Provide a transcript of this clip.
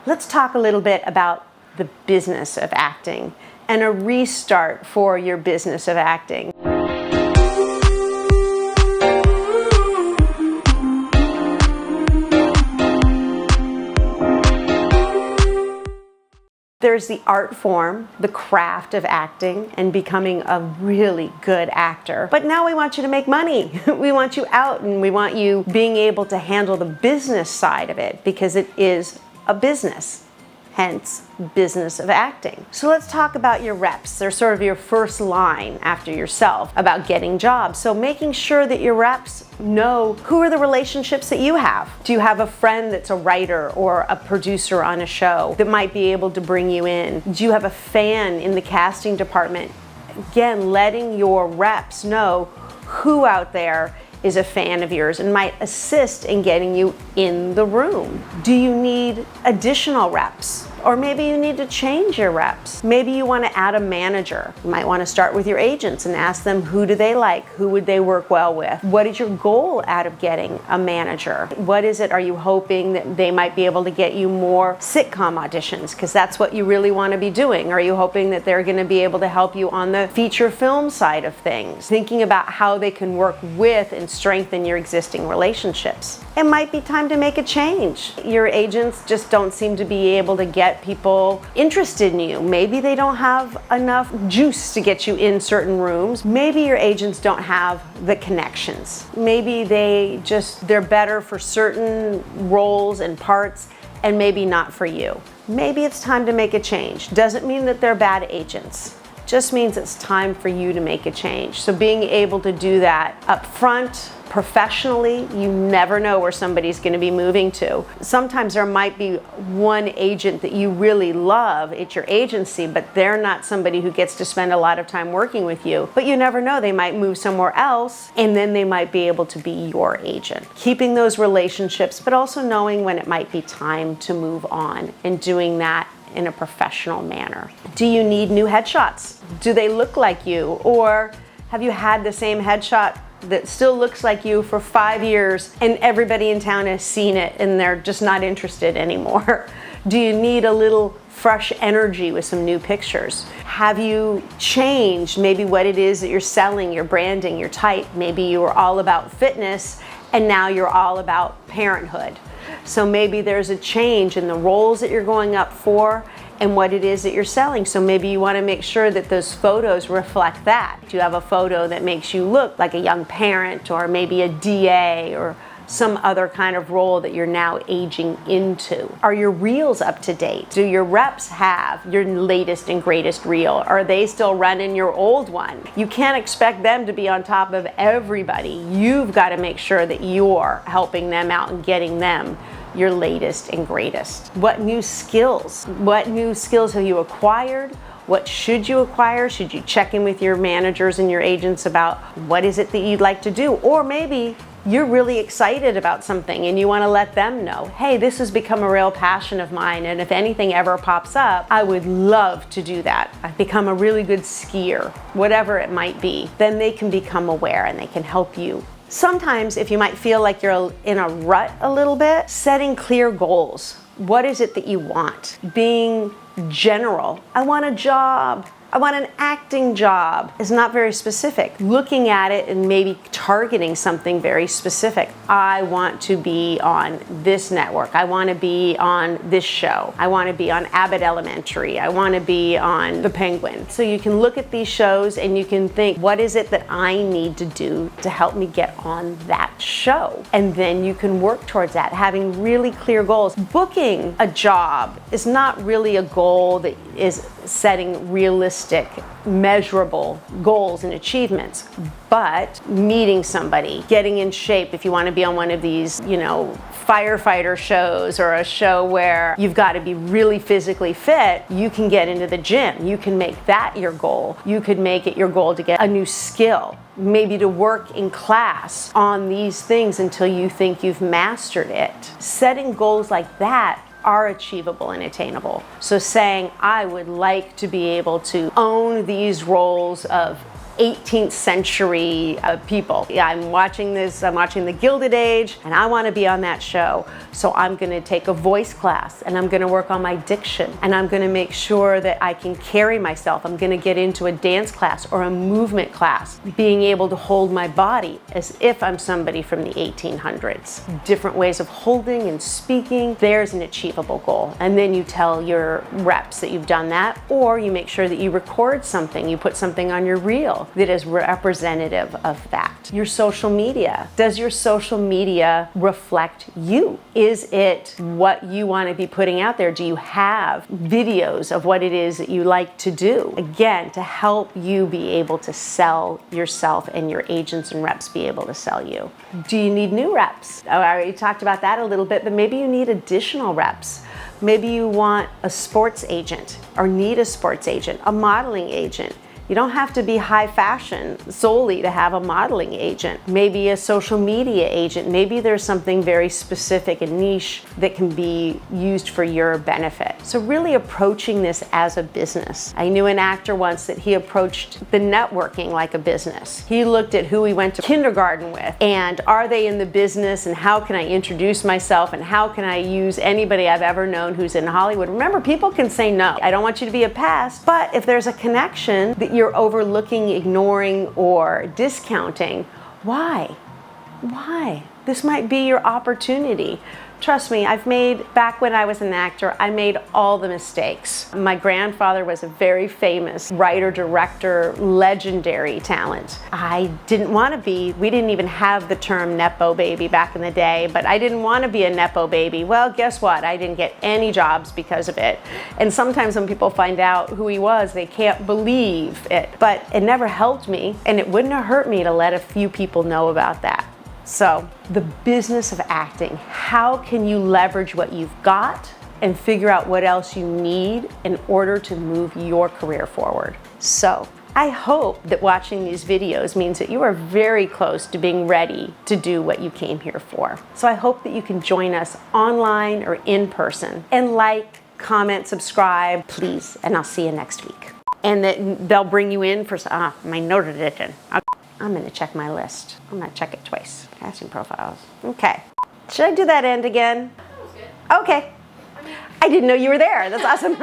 Let's talk a little bit about the business of acting and a restart for your business of acting. There's the art form, the craft of acting and becoming a really good actor. But now we want you to make money. We want you out and we want you being able to handle the business side of it because it is a business. Hence, business of acting. So let's talk about your reps. They're sort of your first line after yourself about getting jobs. So making sure that your reps know who are the relationships that you have. Do you have a friend that's a writer or a producer on a show that might be able to bring you in? Do you have a fan in the casting department? Again, letting your reps know who out there is a fan of yours and might assist in getting you in the room. Do you need additional reps? Or maybe you need to change your reps. Maybe you want to add a manager. You might want to start with your agents and ask them who do they like, who would they work well with? What is your goal out of getting a manager? What is it, are you hoping that they might be able to get you more sitcom auditions? Because that's what you really want to be doing. Are you hoping that they're going to be able to help you on the feature film side of things? Thinking about how they can work with and strengthen your existing relationships. It might be time to make a change. Your agents just don't seem to be able to get people interested in you. Maybe they don't have enough juice to get you in certain rooms. Maybe your agents don't have the connections. Maybe they're better for certain roles and parts and maybe not for you. Maybe it's time to make a change. Doesn't mean that they're bad agents. Just means it's time for you to make a change. So being able to do that up front, professionally, you never know where somebody's going to be moving to. Sometimes there might be one agent that you really love at your agency, but they're not somebody who gets to spend a lot of time working with you. But you never know, they might move somewhere else and then they might be able to be your agent. Keeping those relationships, but also knowing when it might be time to move on and doing that in a professional manner. Do you need new headshots? Do they look like you? Or have you had the same headshot that still looks like you for 5 years and everybody in town has seen it and they're just not interested anymore? Do you need a little fresh energy with some new pictures? Have you changed maybe what it is that you're selling, your branding, your type? Maybe you were all about fitness and now you're all about parenthood. So maybe there's a change in the roles that you're going up for and what it is that you're selling. So maybe you want to make sure that those photos reflect that. Do you have a photo that makes you look like a young parent or maybe a DA or some other kind of role that you're now aging into? Are your reels up to date? Do your reps have your latest and greatest reel? Are they still running your old one? You can't expect them to be on top of everybody. You've got to make sure that you're helping them out and getting them your latest and greatest. What new skills? What new skills have you acquired? What should you acquire? Should you check in with your managers and your agents about what is it that you'd like to do? Or maybe you're really excited about something and you want to let them know, hey, this has become a real passion of mine, and if anything ever pops up, I would love to do that. I've become a really good skier, whatever it might be. Then they can become aware and they can help you. Sometimes if you might feel like you're in a rut a little bit, setting clear goals. What is it that you want? Being general. I want a job. I want an acting job is not very specific. Looking at it and maybe targeting something very specific. I want to be on this network. I want to be on this show. I want to be on Abbott Elementary. I want to be on The Penguin. So you can look at these shows and you can think, what is it that I need to do to help me get on that show? And then you can work towards that, having really clear goals. Booking a job is not really a goal that is setting realistic, measurable goals and achievements, but meeting somebody, getting in shape if you want to be on one of these, firefighter shows or a show where you've got to be really physically fit, you can get into the gym. You can make that your goal. You could make it your goal to get a new skill, maybe to work in class on these things until you think you've mastered it. Setting goals like that are achievable and attainable. So saying, I would like to be able to own these roles of 18th century people. Yeah, I'm watching the Gilded Age, and I want to be on that show. So I'm going to take a voice class, and I'm going to work on my diction, and I'm going to make sure that I can carry myself. I'm going to get into a dance class or a movement class, being able to hold my body as if I'm somebody from the 1800s. Different ways of holding and speaking, there's an achievable goal. And then you tell your reps that you've done that, or you make sure that you record something, you put something on your reel that is representative of that. Your social media. Does your social media reflect you? Is it what you want to be putting out there? Do you have videos of what it is that you like to do? Again, to help you be able to sell yourself and your agents and reps be able to sell you. Do you need new reps? I already talked about that a little bit, but maybe you need additional reps. Maybe you want a sports agent or need a sports agent, a modeling agent. You don't have to be high fashion solely to have a modeling agent. Maybe a social media agent. Maybe there's something very specific and niche that can be used for your benefit. So really approaching this as a business. I knew an actor once that he approached the networking like a business. He looked at who he went to kindergarten with and are they in the business and how can I introduce myself and how can I use anybody I've ever known who's in Hollywood. Remember, people can say no. I don't want you to be a pest, but if there's a connection that you're overlooking, ignoring, or discounting, why? Why? This might be your opportunity. Trust me, back when I was an actor, I made all the mistakes. My grandfather was a very famous writer, director, legendary talent. I didn't want to be, we didn't even have the term Nepo baby back in the day, but I didn't want to be a Nepo baby. Well, guess what? I didn't get any jobs because of it. And sometimes when people find out who he was, they can't believe it. But it never helped me, and it wouldn't have hurt me to let a few people know about that. So, the business of acting. How can you leverage what you've got and figure out what else you need in order to move your career forward? So, I hope that watching these videos means that you are very close to being ready to do what you came here for. So I hope that you can join us online or in person. And like, comment, subscribe, please, and I'll see you next week. And that they'll bring you in for my note edition. I'm going to check my list. I'm going to check it twice. Casting profiles. Okay. Should I do that end again? That was good. Okay. I didn't know you were there. That's awesome.